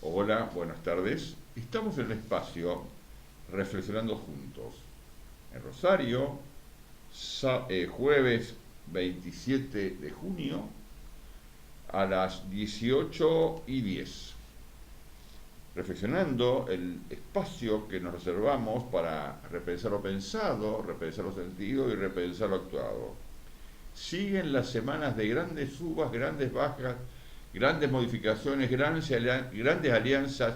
Hola, buenas tardes. Estamos en el espacio Reflexionando Juntos. En Rosario, jueves 27 de junio a las 18:10. Reflexionando el espacio que nos reservamos para repensar lo pensado, repensar lo sentido y repensar lo actuado. Siguen las semanas de grandes subas, grandes bajas, grandes modificaciones, grandes alianzas,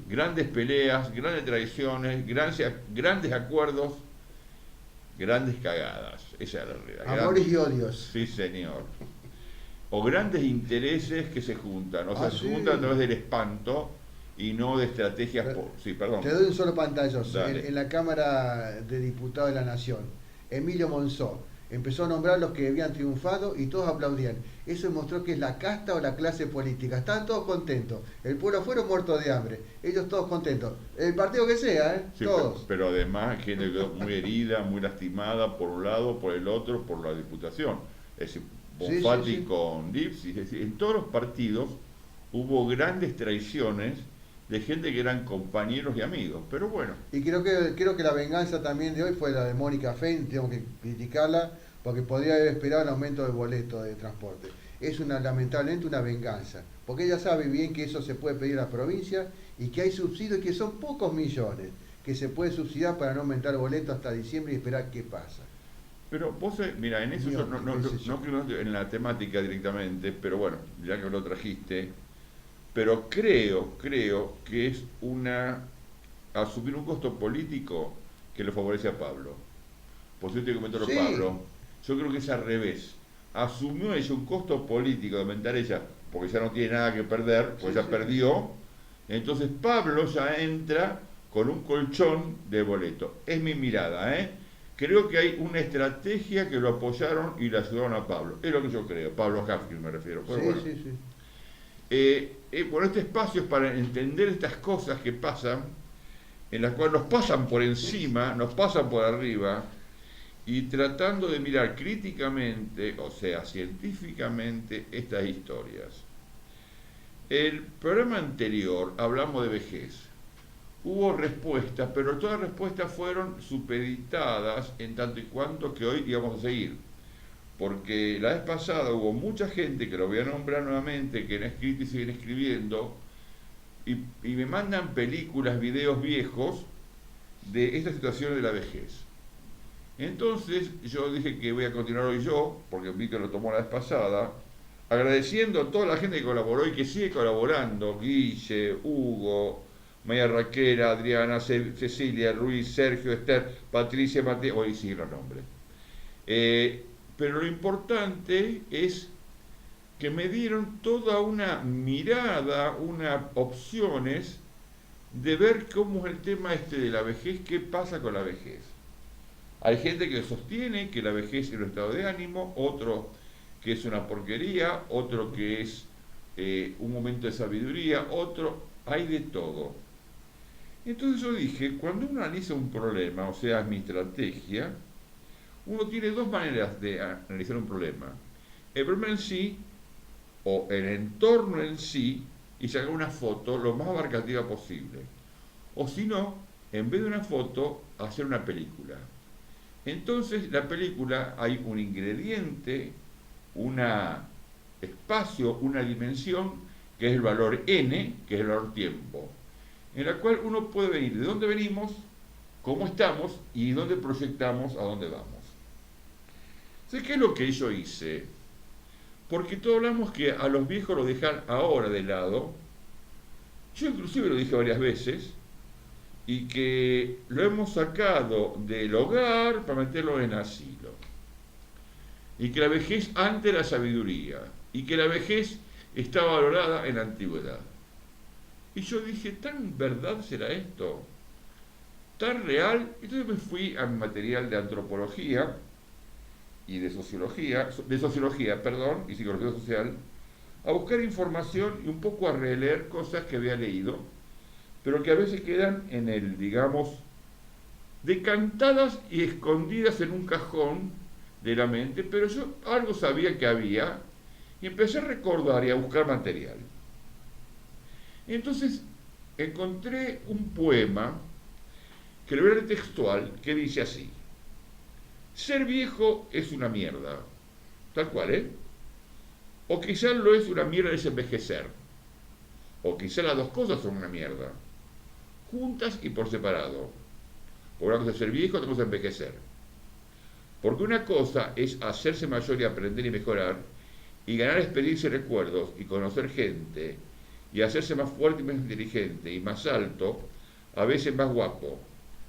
grandes peleas, grandes traiciones, grandes acuerdos, grandes cagadas. Esa es la realidad. Amores y odios. Sí, señor. O grandes intereses que se juntan. O sea, se Sí. juntan a través del espanto y no de estrategias. Sí, perdón. Te doy un solo pantallazo. Dale. En la Cámara de Diputados de la Nación, Emilio Monzó empezó a nombrar los que habían triunfado y todos aplaudían. Eso demostró que es la casta o la clase política. Estaban todos contentos. El pueblo fueron muertos de hambre. Ellos todos contentos. El partido que sea, Sí, todos. pero además gente quedó muy herida, muy lastimada por un lado, por el otro, por la diputación. Es decir, Sí, Bonfatti sí. con Dips, es decir, en todos los partidos hubo grandes traiciones de gente que eran compañeros y amigos. Pero bueno, Y creo que la venganza también de hoy fue la de Mónica Fein, tengo que criticarla, porque podría haber esperado el aumento del boleto de transporte. Es lamentablemente una venganza, porque ella sabe bien que eso se puede pedir a la provincia y que hay subsidios y que son pocos millones que se puede subsidiar para no aumentar el boleto hasta diciembre y esperar qué pasa. pero vos, mira, en eso yo Mío, no qué sé yo. creo en la temática directamente, pero bueno, ya que lo trajiste, pero creo que es asumir un costo político que le favorece a Pablo. Por cierto, comentarlo Sí, Pablo, yo creo que es al revés. Asumió ella un costo político de aumentar ella, porque ya no tiene nada que perder, sí, pues ya sí. perdió. Entonces Pablo ya entra con un colchón de boleto. Es mi mirada, ¿eh? Creo que hay una estrategia que lo apoyaron y le ayudaron a Pablo. Es lo que yo creo, Pablo Hafkin me refiero. Pero Sí, bueno, sí, sí. por este espacio es para entender estas cosas que pasan, en las cuales nos pasan por encima, nos pasan por arriba, y tratando de mirar críticamente, o sea, científicamente, estas historias. El programa anterior hablamos de vejez. Hubo respuestas, pero todas las respuestas fueron supeditadas en tanto y cuanto que hoy íbamos a seguir. Porque la vez pasada hubo mucha gente, que lo voy a nombrar nuevamente, que han escrito y siguen escribiendo, y me mandan películas, videos viejos de esta situación de la vejez. Entonces yo dije que voy a continuar hoy yo, porque vi que lo tomó la vez pasada, agradeciendo a toda la gente que colaboró y que sigue colaborando: Guille, Hugo, Maya Raquel, Adriana, Cecilia, Ruiz, Sergio, Esther, Patricia, Mateo, hoy sí los nombres. Pero lo importante es que me dieron toda una mirada, unas opciones de ver cómo es el tema este de la vejez, qué pasa con la vejez. Hay gente que sostiene que la vejez es un estado de ánimo, otro que es una porquería, otro que es un momento de sabiduría, otro, hay de todo. Entonces yo dije, cuando uno analiza un problema, o sea, mi estrategia, uno tiene dos maneras de analizar un problema. El problema en sí, o el entorno en sí, y sacar una foto lo más abarcativa posible. O si no, en vez de una foto, hacer una película. Entonces, la película hay un ingrediente, un espacio, una dimensión, que es el valor n, que es el valor tiempo, en la cual uno puede venir de dónde venimos, cómo estamos y dónde proyectamos a dónde vamos. ¿Sé qué es lo que yo hice? Porque todos hablamos que a los viejos lo dejan ahora de lado. Yo inclusive lo dije varias veces, y que lo hemos sacado del hogar para meterlo en asilo. Y que la vejez antes era sabiduría. Y que la vejez está valorada en la antigüedad. Y yo dije, ¿tan verdad será esto? ¿Tan real? Entonces me fui a mi material de antropología y de sociología, perdón, y psicología social, a buscar información y un poco a releer cosas que había leído, pero que a veces quedan en el, digamos, decantadas y escondidas en un cajón de la mente, pero yo algo sabía que había y empecé a recordar y a buscar material. Entonces encontré un poema que lo voy a leer textual, que dice así: ser viejo es una mierda, tal cual, ¿eh? O quizás lo es una mierda es envejecer, o quizás las dos cosas son una mierda, juntas y por separado. Por una cosa es ser viejo, otra cosa es envejecer. Porque una cosa es hacerse mayor y aprender y mejorar, y ganar experiencia y recuerdos, y conocer gente, y hacerse más fuerte y más inteligente, y más alto, a veces más guapo.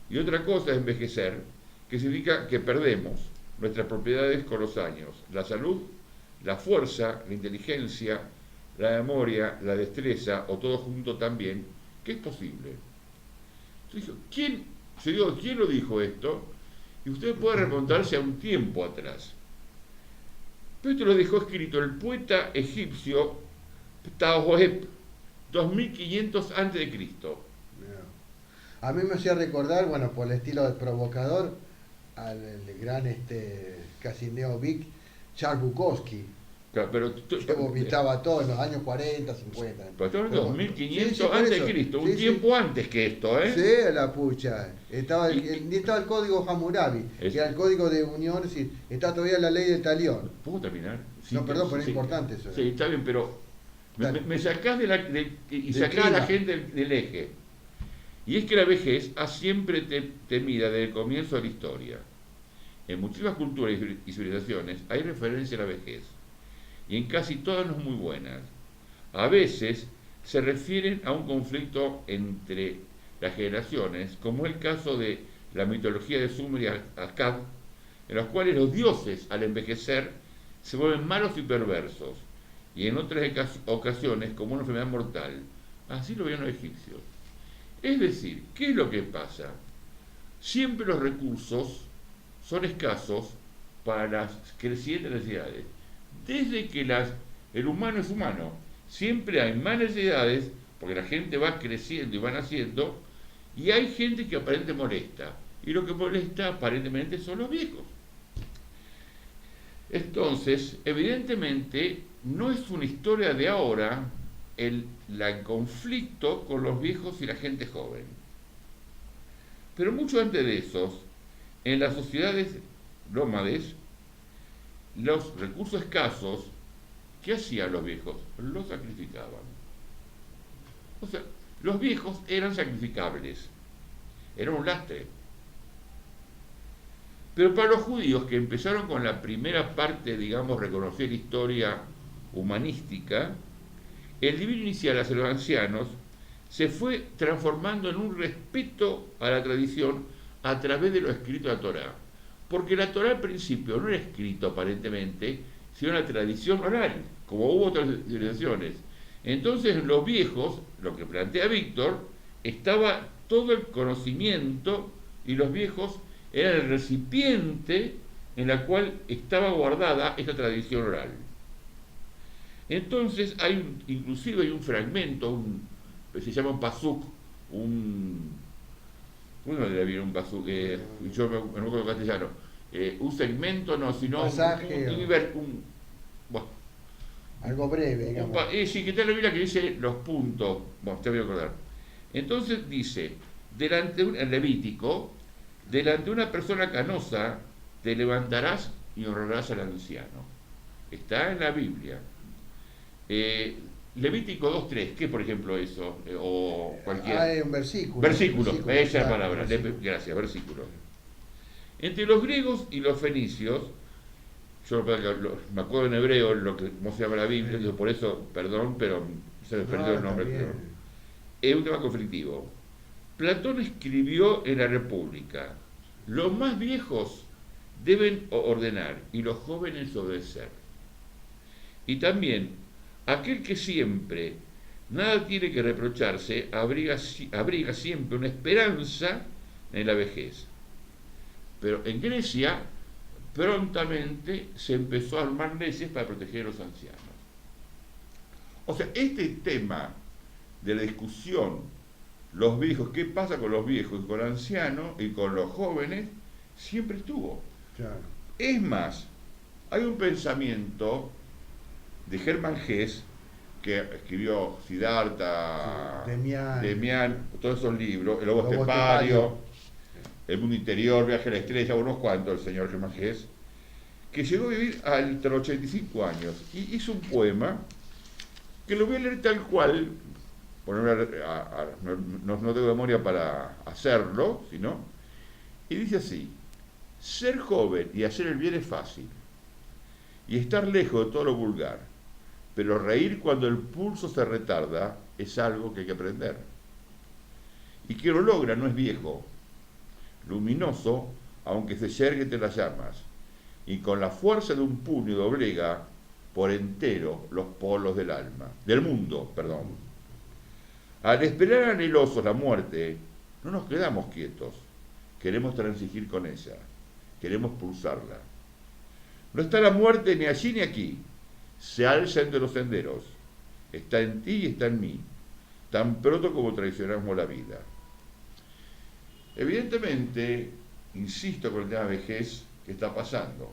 Y otra cosa es envejecer, que significa que perdemos nuestras propiedades con los años, la salud, la fuerza, la inteligencia, la memoria, la destreza, o todo junto también, que es posible. Entonces, ¿quién lo dijo esto? Y usted puede remontarse a un tiempo atrás. Pero esto lo dejó escrito el poeta egipcio Ptahhotep, 2500 a.C. A mí me hacía recordar, bueno, por el estilo de provocador, al el gran casi neo-vic Charles Bukowski, Claro, pero que vomitaba todo en los años 40, 50. Pero estamos hablando de 2500 sí, por antes eso. de Cristo, un Sí, tiempo sí. antes que esto, ¿eh? Sí, la pucha. Estaba el código Hammurabi, que era el código de unión, es decir, está todavía la ley del talión. ¿Puedo terminar? Sí, No, perdón, pero es sí. importante eso. Sí, está bien, pero me sacás y Del sacás a la clima. gente del eje. Y es que la vejez ha siempre temida desde el comienzo de la historia. En muchísimas culturas y civilizaciones hay referencia a la vejez, y en casi todas no muy buenas. A veces se refieren a un conflicto entre las generaciones, como es el caso de la mitología de Sumer y Akkad, en los cuales los dioses, al envejecer, se vuelven malos y perversos, y en otras ocasiones como una enfermedad mortal. Así lo veían los egipcios. Es decir, ¿qué es lo que pasa? Siempre los recursos son escasos para las crecientes necesidades. Desde que el humano es humano, siempre hay más necesidades, porque la gente va creciendo y va naciendo, y hay gente que aparentemente molesta, y lo que molesta aparentemente son los viejos. Entonces, evidentemente, no es una historia de ahora el conflicto con los viejos y la gente joven. Pero mucho antes de eso, en las sociedades nómades, los recursos escasos, ¿qué hacían los viejos? Los sacrificaban. O sea, los viejos eran sacrificables, eran un lastre. Pero para los judíos, que empezaron con la primera parte, digamos, reconocer la historia humanística, el deber inicial hacia los ancianos se fue transformando en un respeto a la tradición a través de lo escrito de la Torá. Porque la Torá al principio no era escrito aparentemente, sino una tradición oral, como hubo otras civilizaciones. Entonces en los viejos, lo que plantea Víctor, estaba todo el conocimiento, y los viejos eran el recipiente en la cual estaba guardada esta tradición oral. Entonces inclusive hay un fragmento, se llama un pasuk, uno debe haber un pasuk, yo me acuerdo en castellano, un segmento, no, sino pasaje, bueno, algo breve, digamos. Sí, que está en la Biblia que dice los puntos, bueno, te voy a acordar. Entonces dice, en Levítico, delante de una persona canosa, te levantarás y honrarás al anciano. Está en la Biblia. Levítico 2.3, ¿qué es por ejemplo eso? O cualquiera. Hay un versículo. Versículo, esa es la palabra. Versículo. Gracias, versículo. Entre los griegos y los fenicios, yo me acuerdo en hebreo cómo se llama la Biblia, digo, por eso, perdón, pero se me perdió el nombre. Pero es un tema conflictivo. Platón escribió en la República: los más viejos deben ordenar y los jóvenes obedecer. Y también, aquel que siempre nada tiene que reprocharse abriga siempre una esperanza en la vejez. Pero en Grecia prontamente se empezó a armar leyes para proteger a los ancianos. O sea, este tema de la discusión, los viejos, qué pasa con los viejos y con los ancianos y con los jóvenes, siempre estuvo. Claro. Es más, hay un pensamiento de Hermann Hesse que escribió Siddhartha, Sí, Demián, todos esos libros, El Lobo Lobo Estepario, Estepario. El Mundo Interior, Viaje a la Estrella, unos cuantos, el señor Germán Hesse, que llegó a vivir hasta los 85 años y hizo un poema que lo voy a leer tal cual, no tengo memoria para hacerlo, sino, y dice así: ser joven y hacer el bien es fácil, y estar lejos de todo lo vulgar, pero reír cuando el pulso se retarda es algo que hay que aprender. Y quien lo logra no es viejo, luminoso, aunque se yergue entre las llamas, y con la fuerza de un puño doblega por entero los polos del mundo, perdón. Al esperar anhelosos la muerte, no nos quedamos quietos, queremos transigir con ella, queremos pulsarla. No está la muerte ni allí ni aquí, se alza entre los senderos, está en ti y está en mí, tan pronto como traicionamos la vida. Evidentemente, insisto con el tema de vejez que está pasando.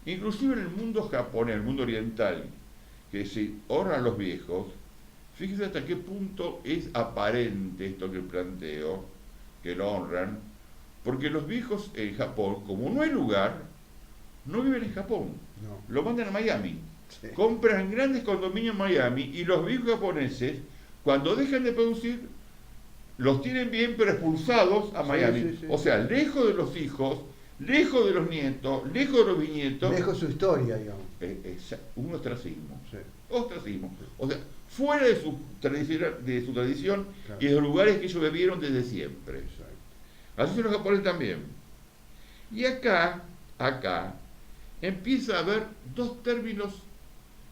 Inclusive en el mundo japonés, en el mundo oriental, que se honran los viejos, fíjese hasta qué punto es aparente esto que planteo, que lo honran, porque los viejos en Japón, como no hay lugar, no viven en Japón, No. lo mandan a Miami. Sí. Compran grandes condominios en Miami y los viejos japoneses, cuando dejan de producir, los tienen bien pero expulsados a Sí, Miami. sí, sí. O sea, lejos de los hijos, lejos de los nietos, lejos de los bisnietos. Lejos su historia, digamos. Un ostracismo. Sí. Ostracismo. O sea, fuera de su tradición Claro. y de los lugares que ellos vivieron desde siempre. Exacto. Así son los japoneses también. Y acá, empieza a haber dos términos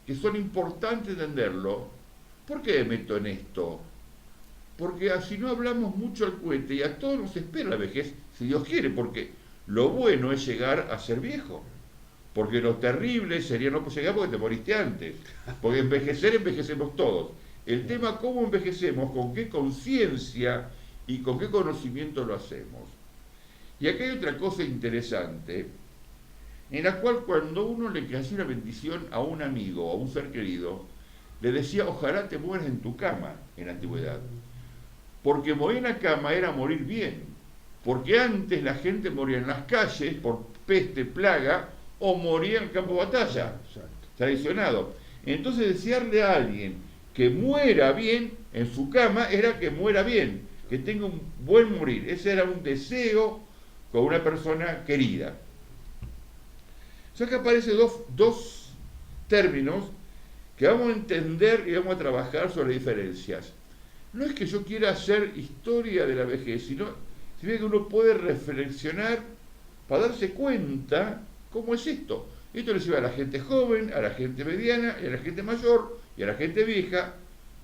que son importantes entenderlo. ¿Por qué me meto en esto? Porque así no hablamos mucho al cohete y a todos nos espera la vejez, si Dios quiere, porque lo bueno es llegar a ser viejo. Porque lo terrible sería no llegar porque te moriste antes. Porque envejecemos todos. El tema cómo envejecemos, con qué conciencia y con qué conocimiento lo hacemos. Y acá hay otra cosa interesante, en la cual cuando uno le hacía una bendición a un amigo o a un ser querido, le decía: ojalá te mueras en tu cama en la antigüedad. Porque morir en la cama era morir bien. Porque antes la gente moría en las calles por peste, plaga, o moría en el campo de batalla. Exacto. Tradicionado. Entonces desearle a alguien que muera bien en su cama era que muera bien, que tenga un buen morir. Ese era un deseo con una persona querida. O sea que aparecen dos términos que vamos a entender y vamos a trabajar sobre diferencias. No es que yo quiera hacer historia de la vejez, sino que uno puede reflexionar para darse cuenta cómo es esto. Esto le sirve a la gente joven, a la gente mediana, y a la gente mayor y a la gente vieja,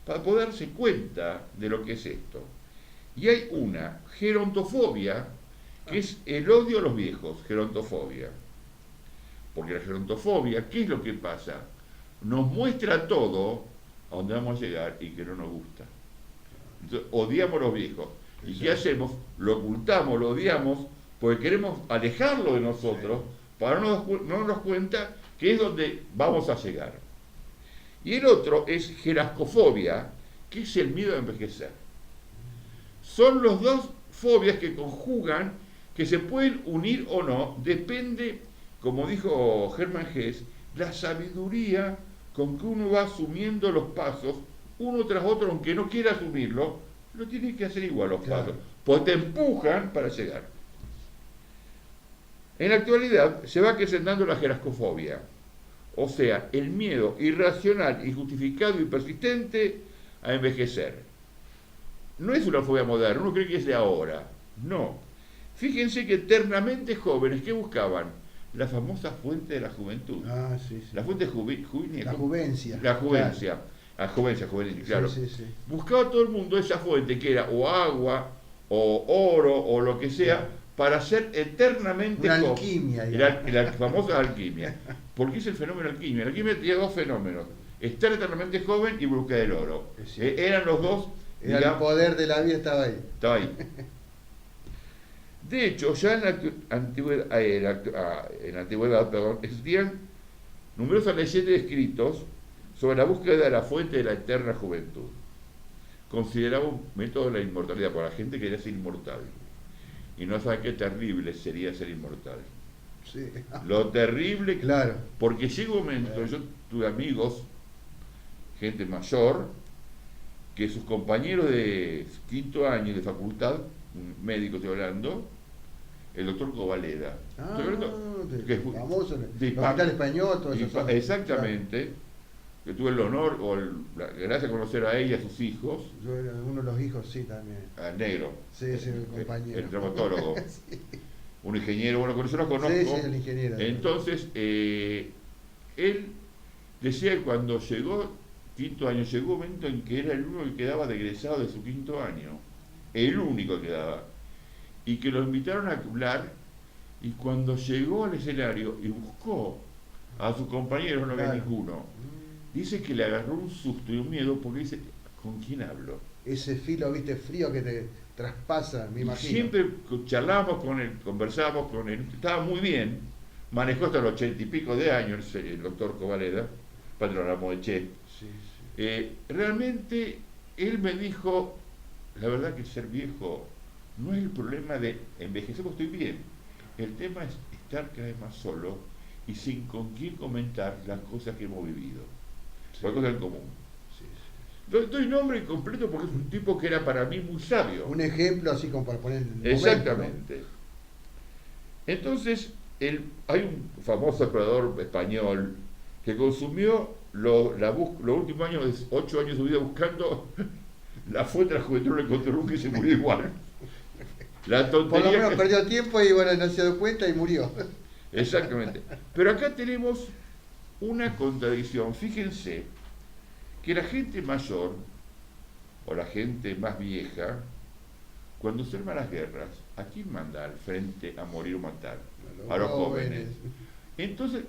para poder darse cuenta de lo que es esto. Y hay una gerontofobia, que es el odio a los viejos, gerontofobia. Porque la gerontofobia, ¿qué es lo que pasa? Nos muestra todo a donde vamos a llegar y que no nos gusta. Entonces, odiamos a los viejos. ¿Y qué hacemos? Lo ocultamos, lo odiamos, porque queremos alejarlo de nosotros, para no darnos cuenta que es donde vamos a llegar. Y el otro es gerascofobia, que es el miedo a envejecer. Son los dos fobias que conjugan, que se pueden unir o no, depende, como dijo Germán Hesse, la sabiduría con que uno va asumiendo los pasos, uno tras otro, aunque no quiera asumirlo, lo tiene que hacer igual los pasos, pues te empujan para llegar. En la actualidad se va acrecentando la gerascofobia, o sea, el miedo irracional, injustificado y persistente a envejecer. No es una fobia moderna, uno cree que es de ahora, no. Fíjense que eternamente jóvenes, ¿qué buscaban? La famosa fuente de la juventud. Ah, sí, sí. La fuente juvenil. La juvencia. La juvencia. La juvencia juvenil, claro. Sí, sí, sí. Buscaba todo el mundo esa fuente que era o agua, o oro, o lo que sea, para ser eternamente una joven. alquimia. La famosa alquimia. Porque es el fenómeno alquimia. La alquimia tenía dos fenómenos: estar eternamente joven y buscar el oro. Eran los dos. Era el poder de la vida, estaba ahí. Estaba ahí. De hecho, ya en la antigüedad existían numerosas leyendas y escritos sobre la búsqueda de la fuente de la eterna juventud. Consideraba un método de la inmortalidad, para la gente quería ser inmortal. Y no sabe qué terrible sería ser inmortal. Sí. Lo terrible, Claro. porque llega un momento, yo tuve amigos, gente mayor, que sus compañeros de quinto año de facultad, un médico estoy hablando, el doctor Covaleda, estoy hablando, que es famoso, de el hospital español, todo eso. exactamente, que tuve el honor o la gracia de conocer a ella y a sus hijos, Yo era uno de los hijos, sí, también. al negro, Sí, sí, el compañero. el traumatólogo, Sí. un ingeniero, bueno, con eso los conozco. Sí, sí, el ingeniero. Entonces, él decía que cuando llegó quinto año, llegó un momento en que era el único que quedaba de egresado de su quinto año, el único que quedaba, y que lo invitaron a hablar, y cuando llegó al escenario y buscó a sus compañeros, no había Claro. ninguno. Dice que le agarró un susto y un miedo porque dice, ¿con quién hablo? Ese filo, viste, frío que te traspasa, me Y imagino. siempre charlábamos con él, conversábamos con él, estaba muy bien, manejó hasta los 80 y pico de años el doctor Covaleda, patrón de Che. Sí, sí. Realmente él me dijo, la verdad que ser viejo no es el problema de envejecer, porque estoy bien, el tema es estar cada vez más solo y sin con quién comentar las cosas que hemos vivido, las cosas en común. Sí, sí. Doy nombre completo porque es un tipo que era para mí muy sabio. Un ejemplo así como para poner el momento, Exactamente. Entonces, hay un famoso explorador español que consumió los últimos años, 8 años de su vida buscando la fuente de la juventud, no lo encontró nunca y se murió igual. La ¿no? Por lo tontería menos que... perdió tiempo y bueno, no se dio cuenta y murió. Exactamente. Pero acá tenemos una contradicción. Fíjense que la gente mayor o la gente más vieja, cuando se arman las guerras, ¿a quién manda al frente a morir o matar? A los jóvenes. Entonces,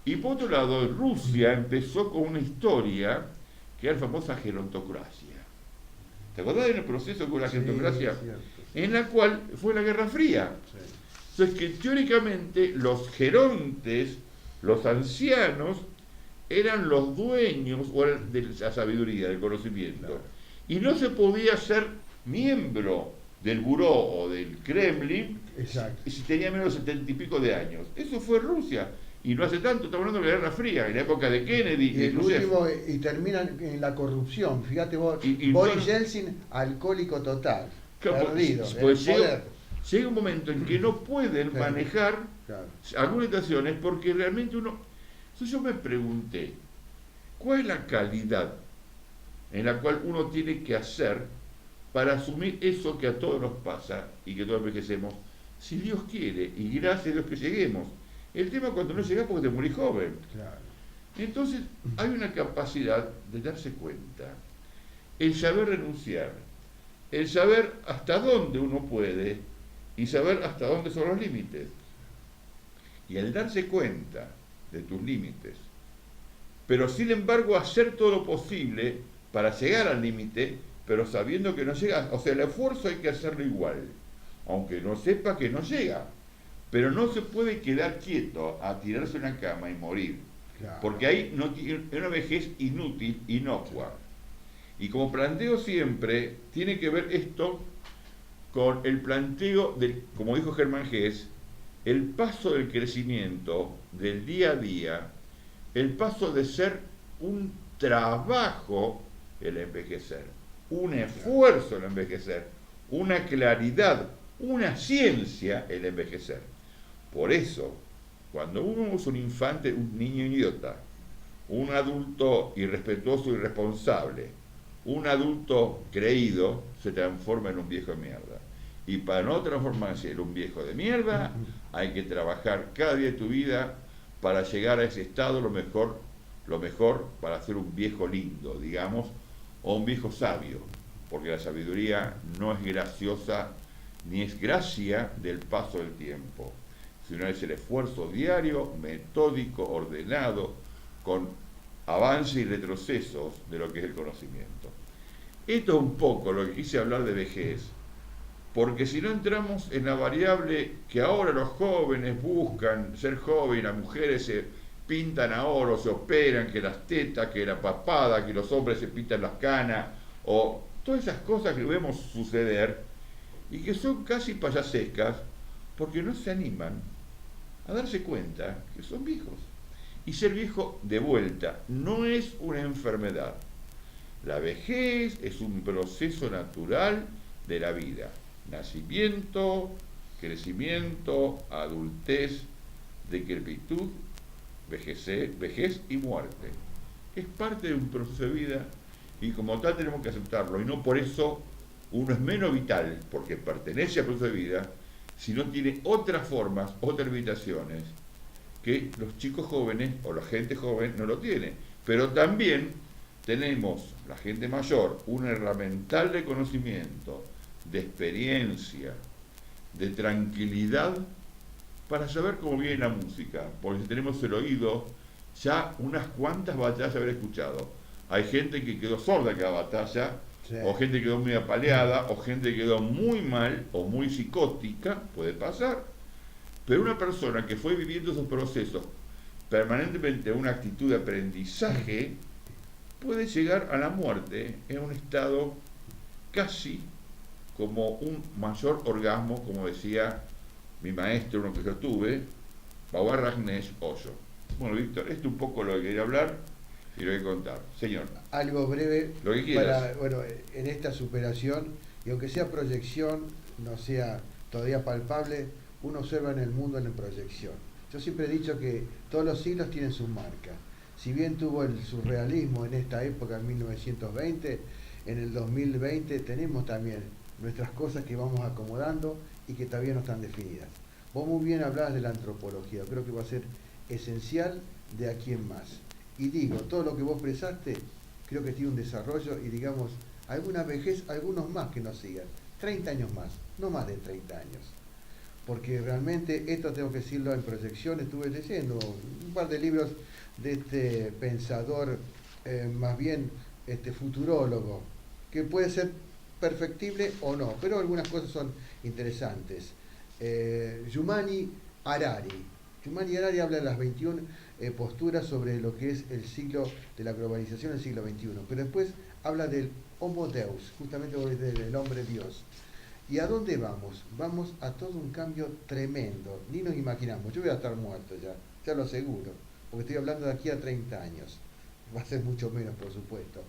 y por otro lado, Rusia empezó con una historia que era la famosa gerontocracia. ¿Te acordás del proceso con la gerontocracia? Sí, en la cual fue la Guerra Fría. sí. Entonces, que teóricamente los gerontes, los ancianos, eran los dueños de la sabiduría, del conocimiento. Claro. Y no se podía ser miembro del buró o del Kremlin Exacto. si tenía menos de 70 y pico de años. Eso fue Rusia. Y no hace tanto, estamos hablando de la Guerra Fría, en la época de Kennedy. Y el Khrushchev. último, y terminan en la corrupción. Fíjate vos, Y Boris bueno, Yeltsin, alcohólico total. Claro, Perdido. pues el poder. llega un momento en que no pueden Claro. manejar Claro. algunas situaciones porque realmente uno... Entonces yo me pregunté, ¿cuál es la calidad en la cual uno tiene que hacer para asumir eso que a todos nos pasa y que todos envejecemos, si Dios quiere, y gracias a Dios que lleguemos? El tema es cuando no llegas porque te morís joven. Claro. Entonces hay una capacidad de darse cuenta, el saber renunciar, el saber hasta dónde uno puede y saber hasta dónde son los límites. Y el darse cuenta de tus límites, pero sin embargo hacer todo lo posible para llegar al límite, pero sabiendo que no llega, o sea, el esfuerzo hay que hacerlo igual, aunque no sepa que no llega, pero no se puede quedar quieto a tirarse en una cama y morir, Claro. porque ahí no tiene una vejez inútil, inocua. Y como planteo siempre, tiene que ver esto con el planteo del, como dijo Germán Hess, el paso del crecimiento del día a día, el paso de ser un trabajo el envejecer, un esfuerzo el envejecer, una claridad, una ciencia el envejecer. Por eso, cuando uno es un infante, un niño idiota, un adulto irrespetuoso, irresponsable, un adulto creído, se transforma en un viejo de mierda. Y para no transformarse en un viejo de mierda, hay que trabajar cada día de tu vida para llegar a ese estado lo mejor para ser un viejo lindo, digamos, o un viejo sabio, porque la sabiduría no es graciosa ni es gracia del paso del tiempo, sino es el esfuerzo diario, metódico, ordenado, con avances y retrocesos de lo que es el conocimiento. Esto es un poco lo que quise hablar de vejez, porque si no entramos en la variable que ahora los jóvenes buscan ser jóvenes, las mujeres pintan a oro, se operan, que las tetas, que la papada, que los hombres se pintan las canas, o todas esas cosas que vemos suceder y que son casi payasescas porque no se animan a darse cuenta que son viejos. Y ser viejo de vuelta no es una enfermedad. La vejez es un proceso natural de la vida. Nacimiento, crecimiento, adultez, decrepitud, vejez y muerte. Es parte de un proceso de vida y como tal tenemos que aceptarlo. Y no por eso uno es menos vital, porque pertenece al proceso de vida, sino tiene otras formas, otras limitaciones que los chicos jóvenes o la gente joven no lo tiene. Pero también tenemos, la gente mayor, un herramental de conocimiento, de experiencia, de tranquilidad para saber cómo viene la música, porque si tenemos el oído, ya unas cuantas batallas haber escuchado. Hay gente que quedó sorda en cada batalla, sí, o gente que quedó muy apaleada, o gente que quedó muy mal o muy psicótica, puede pasar. Pero una persona que fue viviendo esos procesos permanentemente en una actitud de aprendizaje, puede llegar a la muerte en un estado casi como un mayor orgasmo, como decía mi maestro, uno que yo tuve, Baba Rajneesh Osho. Bueno, Víctor, esto es un poco lo que quería hablar y lo que contar. Señor. Algo breve lo que quieras. Bueno, en esta superación, y aunque sea proyección, no sea todavía palpable, uno observa en el mundo en la proyección. Yo siempre he dicho que todos los siglos tienen sus marcas. Si bien tuvo el surrealismo en esta época, en 1920, en el 2020 tenemos también nuestras cosas que vamos acomodando y que todavía no están definidas. Vos muy bien hablabas de la antropología, creo que va a ser esencial de aquí en más. Y digo, todo lo que vos expresaste, creo que tiene un desarrollo y digamos, alguna vejez, algunos más que nos sigan, 30 años más, no más de 30 años. Porque realmente esto tengo que decirlo en proyección, estuve leyendo un par de libros de este pensador, más bien futurólogo, que puede ser perfectible o no, pero algunas cosas son interesantes. Yumani Harari. Yumani Harari habla de las 21 posturas sobre lo que es el siglo de la globalización del siglo XXI, pero después habla del Homo Deus, justamente del hombre Dios. ¿Y a dónde vamos? Vamos a todo un cambio tremendo, ni nos imaginamos. Yo voy a estar muerto ya lo aseguro, porque estoy hablando de aquí a 30 años. Va a ser mucho menos, por supuesto.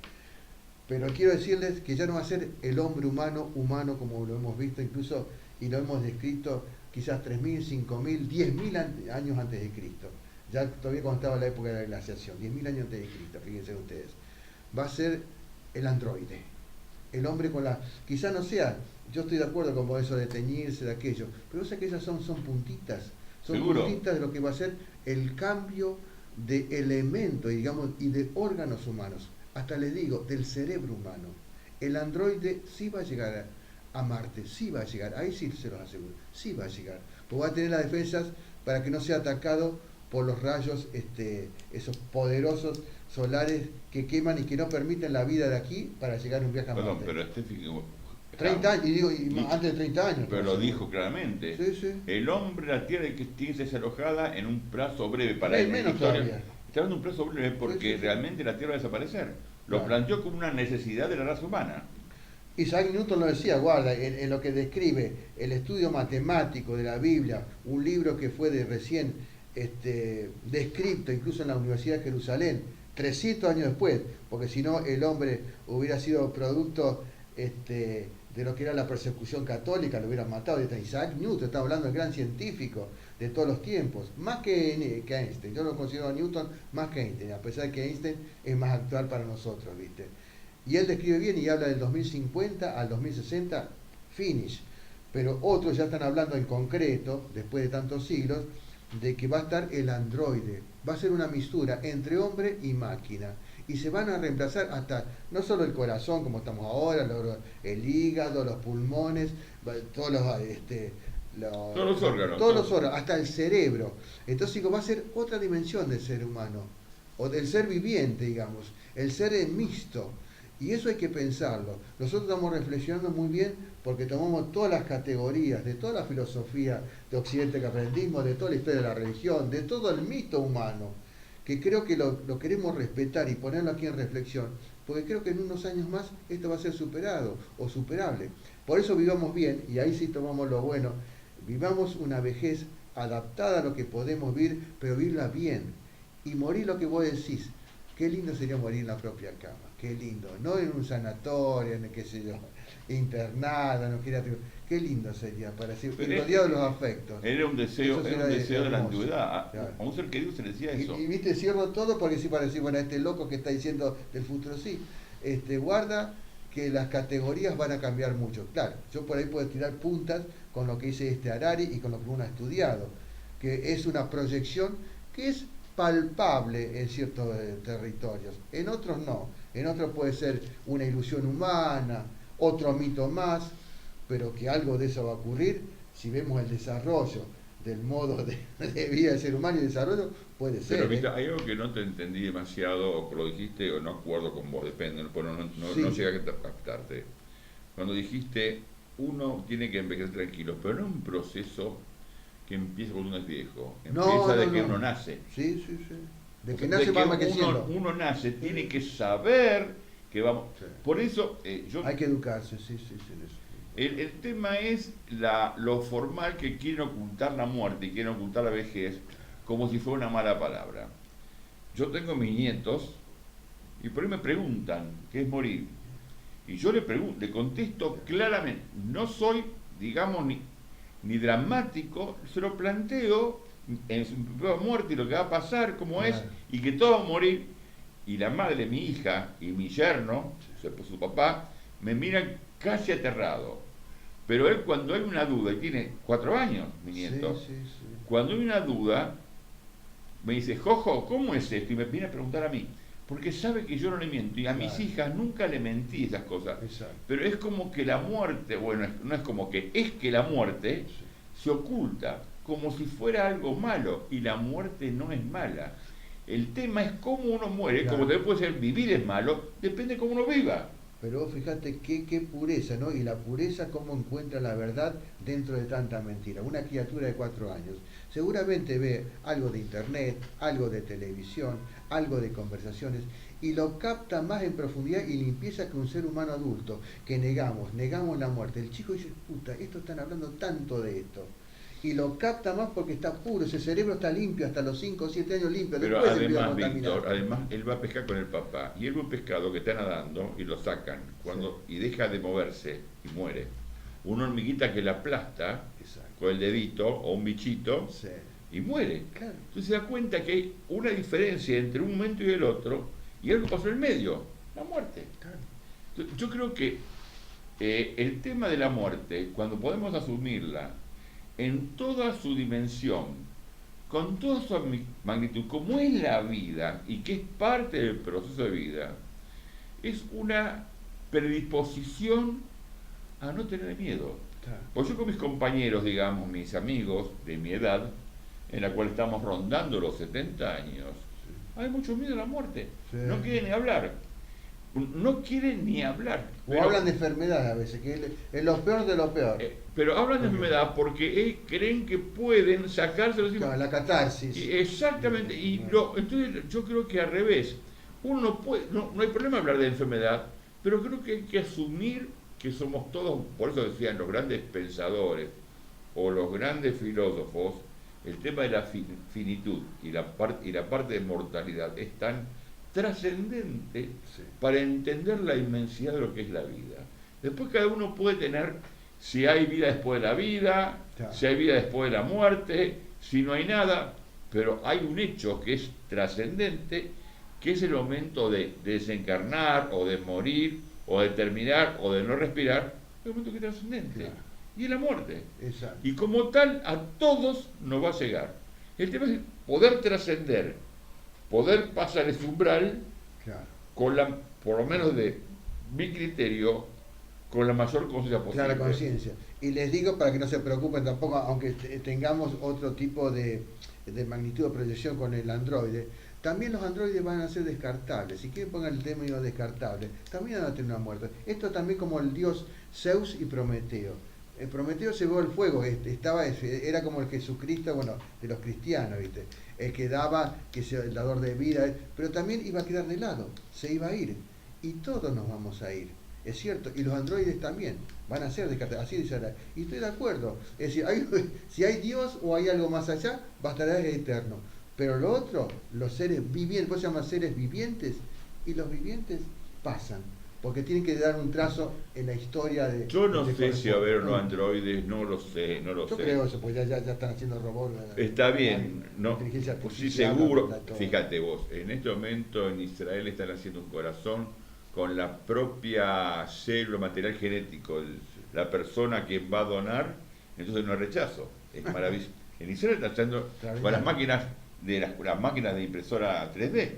Pero quiero decirles que ya no va a ser el hombre humano como lo hemos visto incluso y lo hemos descrito quizás 3.000, 5.000, 10.000 años antes de Cristo. Ya todavía cuando estaba la época de la glaciación, 10.000 años antes de Cristo, fíjense ustedes. Va a ser el androide. El hombre con la... Quizás no sea, yo estoy de acuerdo con eso de teñirse, de aquello, pero sé que esas son puntitas. Son ¿seguro? Puntitas de lo que va a ser el cambio de elementos, digamos, y de órganos humanos. Hasta les digo, del cerebro humano. El androide sí va a llegar a Marte, sí va a llegar, ahí sí se los aseguro, sí va a llegar. Pues va a tener las defensas para que no sea atacado por los rayos, esos poderosos solares que queman y que no permiten la vida de aquí para llegar a un viaje a Marte. Perdón, pero 30 años, antes de 30 años. Pero lo dijo claramente. Sí, sí. El hombre, la tierra que tiene desalojada en un plazo breve para él. Menos todavía. Está dando un plazo breve porque sí. Realmente la tierra va a desaparecer. Lo planteó como una necesidad de la raza humana. Isaac Newton lo decía, guarda, en lo que describe el estudio matemático de la Biblia, un libro que fue de recién descrito incluso en la Universidad de Jerusalén, 300 años después, porque si no el hombre hubiera sido producto de lo que era la persecución católica, lo hubieran matado. Isaac Newton, está hablando del gran científico de todos los tiempos, más que Einstein. Yo lo considero a Newton más que Einstein, a pesar de que Einstein es más actual para nosotros, ¿viste? Y él describe bien y habla del 2050 al 2060, finish. Pero otros ya están hablando en concreto, después de tantos siglos, de que va a estar el androide. Va a ser una mistura entre hombre y máquina. Y se van a reemplazar hasta, no solo el corazón como estamos ahora, el hígado, los pulmones, todos los órganos, hasta el cerebro. Entonces digo, va a ser otra dimensión del ser humano, o del ser viviente, digamos, el ser mixto. Y eso hay que pensarlo. Nosotros estamos reflexionando muy bien porque tomamos todas las categorías, de toda la filosofía de Occidente que aprendimos, de toda la historia de la religión, de todo el mito humano. que creo que lo queremos respetar y ponerlo aquí en reflexión, porque creo que en unos años más esto va a ser superado o superable. Por eso vivamos bien, y ahí sí tomamos lo bueno, vivamos una vejez adaptada a lo que podemos vivir, pero vivirla bien. Y morir lo que vos decís, qué lindo sería morir en la propia cama, qué lindo, no en un sanatorio, en qué sé yo, internada, no quiera, qué lindo sería para decir, rodeado de los afectos. Era un deseo, Eso era un será deseo de la hermoso. antigüedad. Claro. A un ser querido se le decía eso. Y viste, cierro todo porque sí, para decir, bueno, este loco que está diciendo del futuro, sí, guarda que las categorías van a cambiar mucho. Claro, yo por ahí puedo tirar puntas con lo que dice este Harari y con lo que uno ha estudiado, que es una proyección que es palpable en ciertos territorios, en otros no, en otros puede ser una ilusión humana, otro mito más, pero que algo de eso va a ocurrir si vemos el desarrollo del modo de vida del ser humano y desarrollo, puede ser. Pero viste, hay algo que no te entendí demasiado, o que lo dijiste, o no acuerdo con vos, depende, pero Sí. no llega a captarte. Cuando dijiste, uno tiene que envejecer tranquilo, pero no es un proceso que empieza cuando uno es viejo, empieza de que uno nace. Sí, sí, sí. De O que sea, nace de va que envejeciendo. uno nace, tiene que saber que vamos. Sí. Por eso, yo Hay que educarse, sí, sí, sí. el tema es lo formal, que quieren ocultar la muerte y quieren ocultar la vejez como si fuera una mala palabra. Yo tengo mis nietos y por ahí me preguntan qué es morir. Y yo le contesto claramente, no soy, digamos, ni dramático, se lo planteo en su propia muerte y lo que va a pasar, cómo es, Claro. y que todos van a morir. Y la madre, mi hija y mi yerno, su papá, me miran casi aterrado. Pero él, cuando hay una duda, y tiene 4 años, mi nieto, Sí, sí, sí. cuando hay una duda, me dice, Jojo, ¿cómo es esto? Y me viene a preguntar a mí, porque sabe que yo no le miento, y a mis Claro. hijas nunca le mentí esas cosas. Exacto. Pero es como que la muerte, bueno, no es como que, es que la muerte Sí. se oculta, como si fuera algo malo, y la muerte no es mala. El tema es cómo uno muere, Claro. como también puede ser vivir es malo, depende de cómo uno viva. Pero vos fíjate qué pureza, ¿no? Y la pureza, cómo encuentra la verdad dentro de tanta mentira. Una criatura de 4 años seguramente ve algo de internet, algo de televisión, algo de conversaciones, y lo capta más en profundidad y limpieza que un ser humano adulto, que negamos la muerte. El chico dice, puta, estos están hablando tanto de esto. Y lo capta más porque está puro, ese cerebro está limpio hasta los 5 o 7 años limpio. Pero Después se empieza a además, contaminar. Víctor, además él va a pescar con el papá y él ve un pescado que está nadando y lo sacan y deja de moverse y muere. Una hormiguita que la aplasta Exacto. con el dedito o un bichito Sí. y muere. Claro. Entonces se da cuenta que hay una diferencia entre un momento y el otro y algo pasó en el medio, la muerte. Claro. Entonces, yo creo que el tema de la muerte, cuando podemos asumirla en toda su dimensión, con toda su magnitud, como es la vida y que es parte del proceso de vida, es una predisposición a no tener miedo. Claro. Pues yo con mis compañeros, digamos, mis amigos de mi edad, en la cual estamos rondando los 70 años, hay mucho miedo a la muerte. Sí. No quieren ni hablar. No quieren ni hablar. O hablan de enfermedades a veces, que es lo peor de lo peor. Pero hablan de enfermedad porque creen que pueden sacárselo encima. Claro, la catarsis. Exactamente. Entonces yo creo que al revés. Uno no puede, no hay problema hablar de enfermedad, pero creo que hay que asumir que somos todos, por eso decían los grandes pensadores o los grandes filósofos, el tema de la finitud y la parte de mortalidad es tan trascendente Sí. para entender la inmensidad de lo que es la vida. Después cada uno puede tener si hay vida después de la vida, Claro. si hay vida después de la muerte, si no hay nada, pero hay un hecho que es trascendente, que es el momento de desencarnar o de morir o de terminar o de no respirar, es un momento que es trascendente. Claro. Y es la muerte. Exacto. Y como tal, a todos nos va a llegar. El tema es poder trascender, poder pasar ese umbral Claro. con por lo menos de mi criterio, con la mayor conciencia posible. Clara conciencia. Y les digo para que no se preocupen tampoco, aunque tengamos otro tipo de magnitud de proyección con el androide, también los androides van a ser descartables. Si quieren pongan el término descartable, también van a tener una muerte. Esto también como el dios Zeus y Prometeo. Prometeo se llevó el fuego, era como el Jesucristo, bueno, de los cristianos, ¿viste? El que daba, que es el dador de vida, pero también iba a quedar de lado, se iba a ir. Y todos nos vamos a ir, es cierto, y los androides también van a ser descartados, así dice la. Y estoy de acuerdo, es decir, si hay Dios o hay algo más allá, va a estar eterno. Pero lo otro, los seres vivientes, vos llamas seres vivientes, y los vivientes pasan, porque tienen que dar un trazo en la historia de. Yo no de sé si a ver o no androides, no lo sé. Yo creo eso, pues ya están haciendo robots. Está bien, no, inteligencia pues sí, artificial, seguro. todo. Fíjate vos, en este momento en Israel están haciendo un corazón con la propia célula, material genético, la persona que va a donar, entonces no hay rechazo. Es maravilloso. En Israel están haciendo con las máquinas las máquinas de impresora 3D.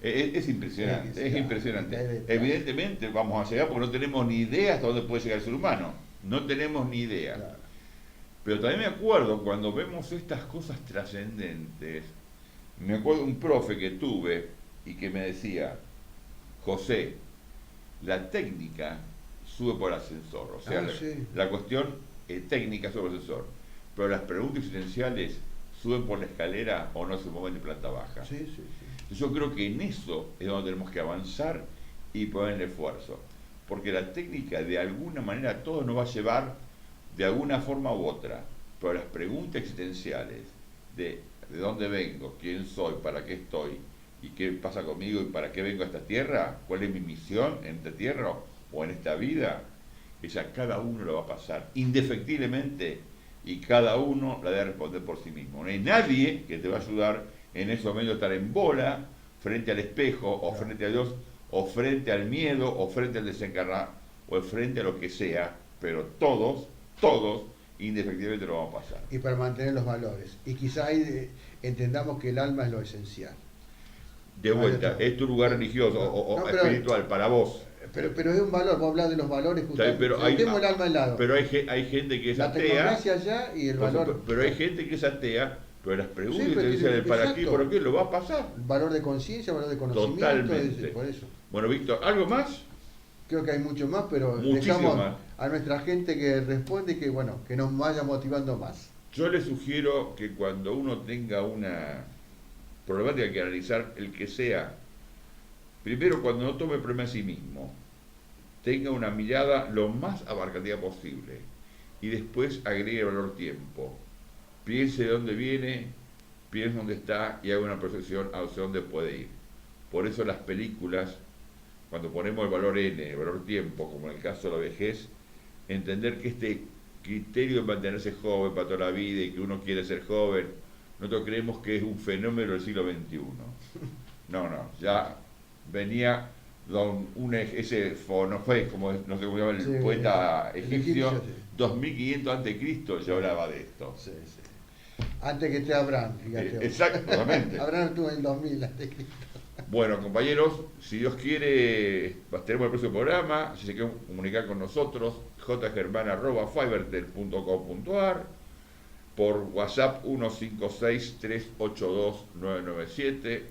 Es impresionante, es impresionante. Evidentemente vamos a llegar porque no tenemos ni idea hasta dónde puede llegar el ser humano. No tenemos ni idea. Claro. Pero también me acuerdo cuando vemos estas cosas trascendentes, me acuerdo de un profe que tuve y que me decía, José, la técnica sube por el ascensor, o sea, sí. la cuestión técnica sube por el ascensor, pero las preguntas existenciales suben por la escalera o no se mueven de planta baja. Sí, sí, sí. Yo creo que en eso es donde tenemos que avanzar y poner el esfuerzo, porque la técnica de alguna manera todo nos va a llevar de alguna forma u otra, pero las preguntas existenciales de dónde vengo, quién soy, para qué estoy y qué pasa conmigo y para qué vengo a esta tierra, cuál es mi misión en esta tierra o en esta vida, esa cada uno lo va a pasar indefectiblemente y cada uno la debe responder por sí mismo. No hay nadie que te va a ayudar en ese momento a estar en bola frente al espejo o frente a Dios o frente al miedo o frente al desencarnar o frente a lo que sea, pero todos, indefectiblemente lo vamos a pasar. Y para mantener los valores. Y quizá ahí entendamos que el alma es lo esencial. De vuelta, es tu lugar religioso o espiritual para vos. Pero es un valor, vos hablás de los valores justamente. Pero el alma al lado. Pero hay gente que es la atea. Tecnología allá y el valor. Pero hay gente que es atea, pero las preguntas te dicen el para qué, por qué, lo va a pasar. Valor de conciencia, valor de conocimiento. Totalmente. Por eso. Bueno, Víctor, ¿algo más? Creo que hay mucho más, pero muchísimo dejamos más a nuestra gente que responde y que nos vaya motivando más. Yo les sugiero que cuando uno tenga una problemática que analizar, el que sea, primero cuando no tome el problema a sí mismo, tenga una mirada lo más abarcativa posible y después agregue el valor tiempo. Piense de dónde viene, piense dónde está y haga una percepción hacia dónde puede ir. Por eso las películas, cuando ponemos el valor N, el valor tiempo, como en el caso de la vejez, entender que este criterio de mantenerse joven para toda la vida y que uno quiere ser joven, nosotros creemos que es un fenómeno del siglo XXI. No, ya venía ese Fonofé, como no sé cómo se llama el poeta egipcio, 2500 a.C. ya hablaba de esto. Sí. Antes que esté Abraham, fíjate. Exactamente. Abraham estuvo en el 2000 a.C. Bueno, compañeros, si Dios quiere, tenemos el próximo programa. Si se quieren comunicar con nosotros, jgermán@fivertel.com.ar, por WhatsApp 156-382-997,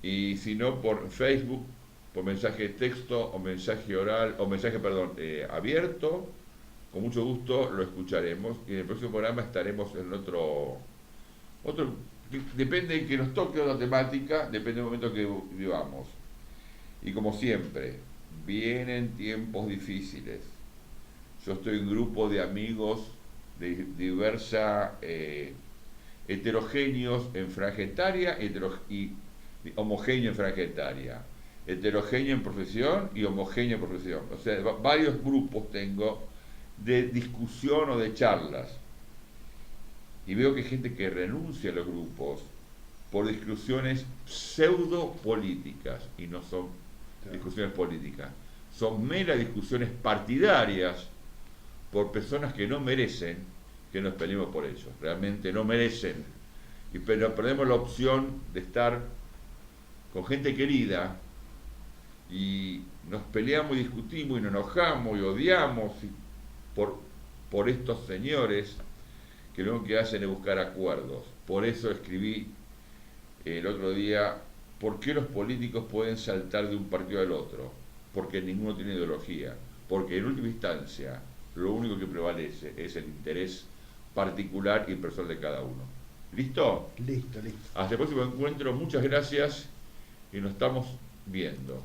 y si no, por Facebook, por mensaje de texto o mensaje oral, o mensaje, abierto. Con mucho gusto lo escucharemos y en el próximo programa estaremos en otro depende de que nos toque otra temática, depende del momento que vivamos. Y como siempre, vienen tiempos difíciles. Yo estoy en un grupo de amigos de diversa, heterogéneos en franja etaria y homogéneo en franja etaria, heterogéneo en profesión y homogéneo en profesión. O sea, varios grupos tengo de discusión o de charlas. Y veo que hay gente que renuncia a los grupos por discusiones pseudo-políticas, y no son discusiones políticas, son meras discusiones partidarias por personas que no merecen que nos peleemos por ellos, realmente no merecen, pero perdemos la opción de estar con gente querida y nos peleamos y discutimos y nos enojamos y odiamos por estos señores que lo que hacen es buscar acuerdos. Por eso escribí el otro día, ¿por qué los políticos pueden saltar de un partido al otro? Porque ninguno tiene ideología. Porque en última instancia, lo único que prevalece es el interés particular y personal de cada uno. ¿Listo? Listo, listo. Hasta el próximo encuentro, muchas gracias y nos estamos viendo.